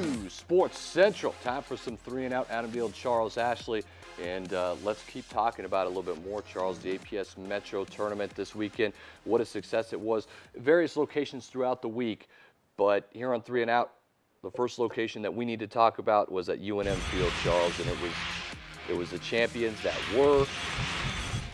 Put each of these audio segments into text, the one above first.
uSports Central. Time for some 3 and Out. Adam Deal, Charles Ashley. And let's keep talking about it a little bit more, Charles. The APS Metro Tournament this weekend. What a success it was. Various locations throughout the week. But here on 3 and Out, the first location that we need to talk about was at UNM Field, Charles. And it was the champions that were.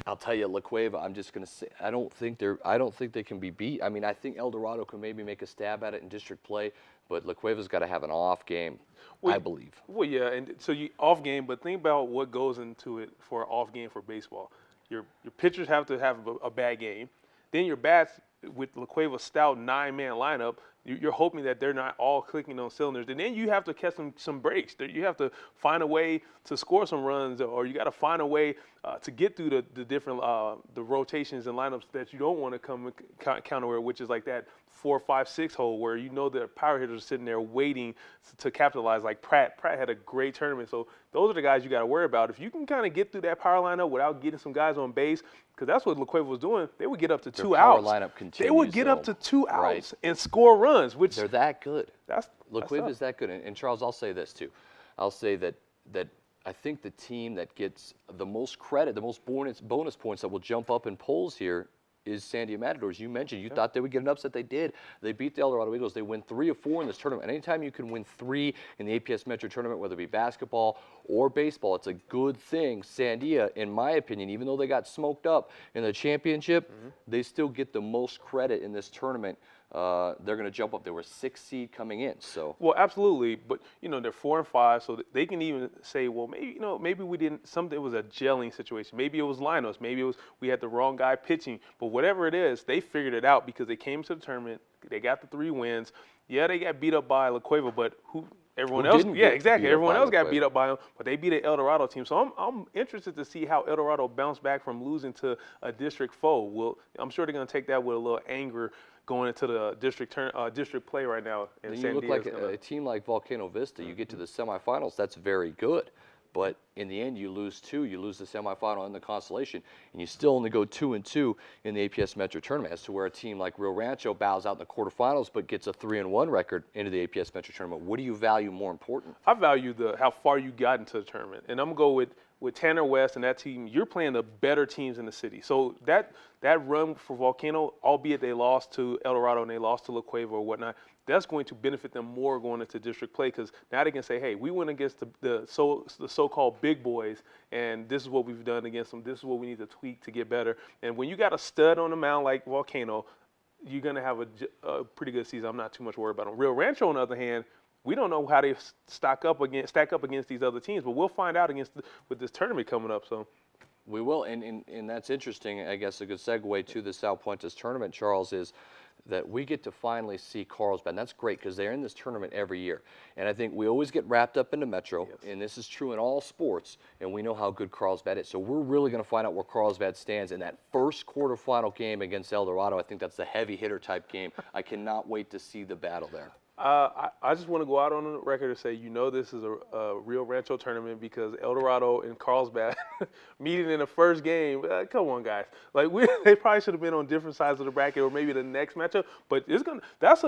I'll tell you, La Cueva, I'm just going to say, I don't think they can be beat. I mean, I think El Dorado can maybe make a stab at it in district play, but La Cueva's got to have an off game, I believe. Well, yeah, and so you off game, but think about what goes into it for an off game for baseball. Your pitchers have to have a bad game. Then your bats, with La Cueva's stout 9-man lineup, you're hoping that they're not all clicking on cylinders. And then you have to catch some breaks. You have to find a way to score some runs, or you got to find a way to get through the different the rotations and lineups that you don't want to come counter, which is like that 4, 5, 6 hole where you know the power hitters are sitting there waiting to capitalize. Like Pratt had a great tournament. So those are the guys you got to worry about. If you can kind of get through that power lineup without getting some guys on base, because that's what La Cueva was doing. They would get up to 2 outs. Lineup continues, they would get up to 2 outs and score runs, which they're that good. La Cueva tough. is that good. And Charles, I'll say this too. I'll say that I think the team that gets the most credit, the most bonus points that will jump up in polls here is Sandia Matadors. You mentioned you thought they would get an upset. They did. They beat the El Dorado Eagles. They win 3 of 4 in this tournament. And anytime you can win 3 in the APS Metro Tournament, whether it be basketball or baseball, it's a good thing. Sandia, in my opinion, even though they got smoked up in the championship, they still get the most credit in this tournament. They're going to jump up. They were 6th seed coming in. So well, absolutely, but they're 4 and 5, so they can even say, well, maybe we didn't. It was a gelling situation. Maybe it was lineups. Maybe it was we had the wrong guy pitching. But whatever it is, they figured it out because they came to the tournament. They got the 3 wins. Yeah, they got beat up by La Cueva, but everyone else got beat up by them, but they beat an El Dorado team. So I'm interested to see how El Dorado bounced back from losing to a district foe. I'm sure they're going to take that with a little anger going into the district play right now. And you look like a team like Volcano Vista. You get to the semifinals. That's very good. But in the end, you lose 2. You lose the semifinal and the consolation, and you still only go 2-2 in the APS Metro Tournament. As to where a team like Rio Rancho bows out in the quarterfinals, but gets a 3-1 record into the APS Metro Tournament. What do you value more important? I value how far you got into the tournament, and I'm going to go with Tanner West and that team. You're playing the better teams in the city. So that run for Volcano, albeit they lost to El Dorado and they lost to La Cueva or whatnot, that's going to benefit them more going into district play because now they can say, hey, we went against the so-called big boys, and this is what we've done against them. This is what we need to tweak to get better. And when you got a stud on the mound like Volcano, you're going to have a pretty good season. I'm not too much worried about them. Rio Rancho, on the other hand, we don't know how they stack up against these other teams, but we'll find out with this tournament coming up. So we will, and that's interesting. I guess a good segue to the Sal Puentes tournament, Charles, is that we get to finally see Carlsbad. And that's great because they're in this tournament every year. And I think we always get wrapped up into Metro, and this is true in all sports, and we know how good Carlsbad is. So we're really going to find out where Carlsbad stands in that first quarterfinal game against El Dorado. I think that's the heavy hitter type game. I cannot wait to see the battle there. I just want to go out on the record and say, this is a Rio Rancho tournament because El Dorado and Carlsbad meeting in the first game. Come on, guys. Like they probably should have been on different sides of the bracket or maybe the next matchup. But that's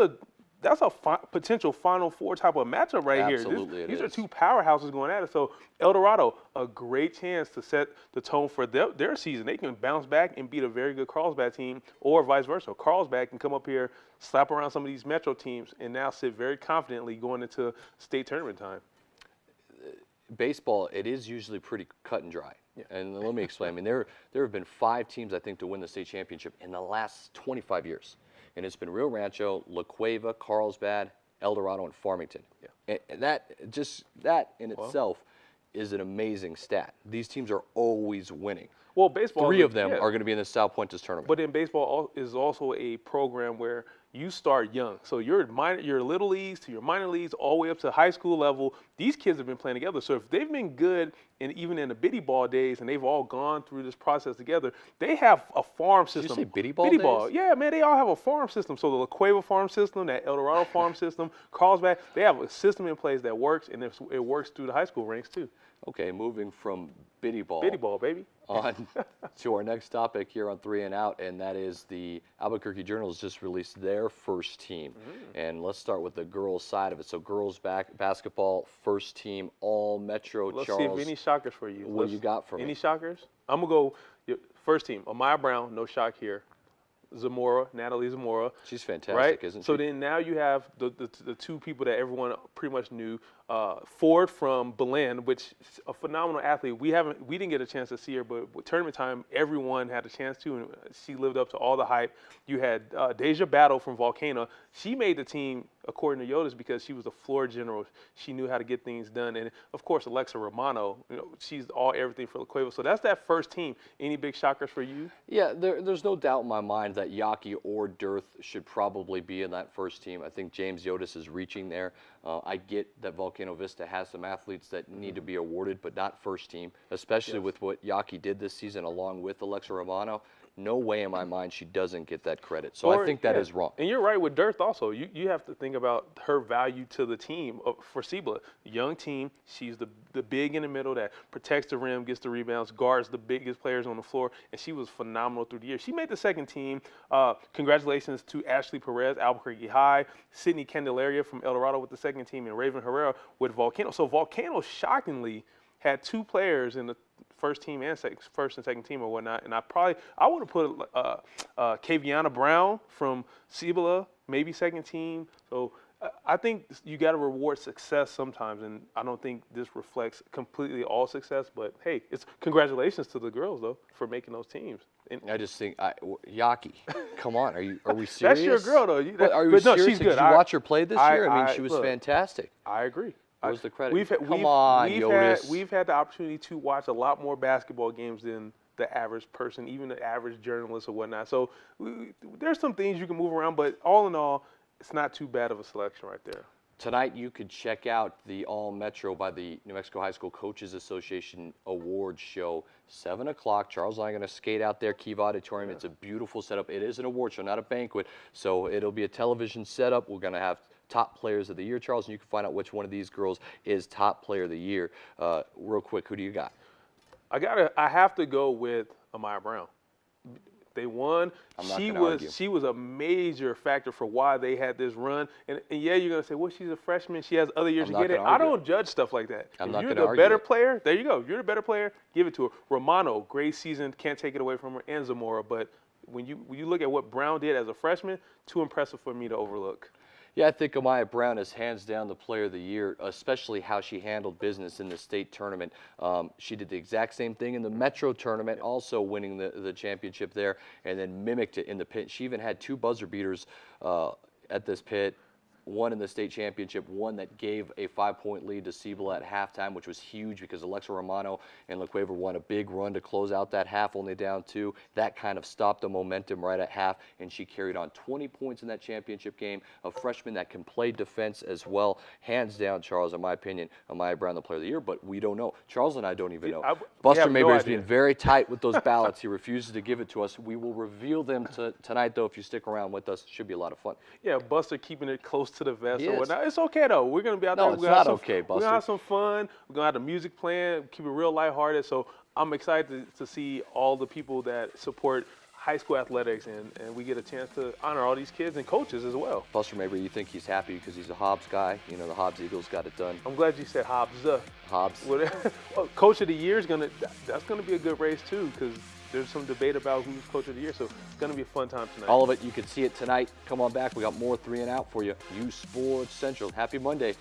a potential Final Four type of matchup right here. Absolutely, these are 2 powerhouses going at it. So El Dorado, a great chance to set the tone for their season. They can bounce back and beat a very good Carlsbad team, or vice versa. Carlsbad can come up here, slap around some of these Metro teams, and now sit very confidently going into state tournament time. Baseball, it is usually pretty cut and dry. Yeah. And let me explain. I mean, there have been 5 teams, I think, to win the state championship in the last 25 years. And it's been Rio Rancho, La Cueva, Carlsbad, El Dorado, and Farmington. Yeah. And that in itself is an amazing stat. These teams are always winning. Well, baseball. 3 of them are going to be in the Sal Puentes tournament. But then baseball is also a program where you start young. So your little leagues to your minor leagues, all the way up to high school level, these kids have been playing together. So if they've been good, and even in the biddy ball days, and they've all gone through this process together, they have a farm system. Did you say biddy ball days? Yeah, man, they all have a farm system. So the La Cueva farm system, that El Dorado farm system, Carlsbad, they have a system in place that works, and it works through the high school ranks too. Okay, moving from biddy ball. Biddy ball, baby. on to our next topic here on 3 and Out, and that is the Albuquerque Journal has just released their first team. And let's start with the girls' side of it. So girls basketball first team all Metro. Let's Charles, see if any shockers for you. what you got for me? Any shockers? I'm gonna go first team. Amaya Brown, no shock here. Natalie Zamora. She's fantastic, right? isn't she? So then now you have the two people that everyone pretty much knew. Ford from Belen, which is a phenomenal athlete. We didn't get a chance to see her, but with tournament time, everyone had a chance to, and she lived up to all the hype. You had Deja Battle from Volcano. She made the team, according to Yotis, because she was a floor general. She knew how to get things done. And of course, Alexa Romano, she's everything for La Cueva. So that's that first team. Any big shockers for you? Yeah, there's no doubt in my mind that Yaki or Dearth should probably be in that first team. I think James Yotis is reaching there. I get that Volcano Vista has some athletes that need to be awarded, but not first team, especially with what Yaki did this season along with Alexa Romano. No way in my mind she doesn't get that credit. So I think that is wrong. And you're right with Dearth also. You have to think about her value to the team for Cibola. Young team, she's the big in the middle that protects the rim, gets the rebounds, guards the biggest players on the floor, and she was phenomenal through the year. She made the second team. Congratulations to Ashley Perez, Albuquerque High, Sydney Candelaria from El Dorado with the second team, and Raven Herrera with Volcano. So Volcano shockingly had two players in the first team and first and second team or whatnot, and I would have put Kaviana Brown from Cibola, maybe second team. So I think you got to reward success sometimes, and I don't think this reflects completely all success. But hey, it's congratulations to the girls though for making those teams. And I just think Yaki, come on, are we serious? that's your girl though. Are you serious? No, she's good. Did you watch her play this year? I mean, she was look, fantastic. I agree. Where's the credit? We've had the opportunity to watch a lot more basketball games than the average person, even the average journalist or whatnot. So there's some things you can move around, but all in all, it's not too bad of a selection right there. Tonight, you could check out the All Metro by the New Mexico High School Coaches Association Awards show, 7 o'clock. Charles and I are going to skate out there, Kiva Auditorium. It's a beautiful setup. It is an award show, not a banquet, so it'll be a television setup. We're going to have top players of the year, Charles, and you can find out which one of these girls is top player of the year. Real quick, who do you got? I have to go with Amaya Brown. They won. She was a major factor for why they had this run. And yeah, you're gonna say, well, she's a freshman. She has other years to get it. I don't judge stuff like that. If you're the better player, there you go. If you're the better player, give it to her. Romano, great season. Can't take it away from her. And Zamora. But when you look at what Brown did as a freshman, too impressive for me to overlook. Yeah, I think Amaya Brown is hands down the player of the year, especially how she handled business in the state tournament. She did the exact same thing in the Metro tournament, also winning the championship there, and then mimicked it in the pit. She even had 2 buzzer beaters at this pit. One in the state championship, one that gave a 5-point lead to Cibola at halftime, which was huge because Alexa Romano and La Cueva won a big run to close out that half, only down 2. That kind of stopped the momentum right at half, and she carried on 20 points in that championship game. A freshman that can play defense as well. Hands down, Charles, in my opinion, Amaya Brown, the player of the year, but we don't know. Charles and I don't even know. Buster Mayberry is being very tight with those ballots. He refuses to give it to us. We will reveal them tonight, though, if you stick around with us. It should be a lot of fun. Yeah, Buster keeping it close to the vest or whatnot. It's okay though. We're gonna be out there. No, it's not okay, Buster. We're gonna have some fun. We're gonna have the music playing. Keep it real lighthearted. So I'm excited to see all the people that support high school athletics, and we get a chance to honor all these kids and coaches as well. Buster, maybe you think he's happy because he's a Hobbs guy. You know, the Hobbs Eagles got it done. I'm glad you said Hobbs. Hobbs. Coach of the year is that's gonna be a good race too, because there's some debate about who's coach of the year, so it's going to be a fun time tonight. All of it, you can see it tonight. Come on back. We got more 3 and Out for you. uSports Central. Happy Monday.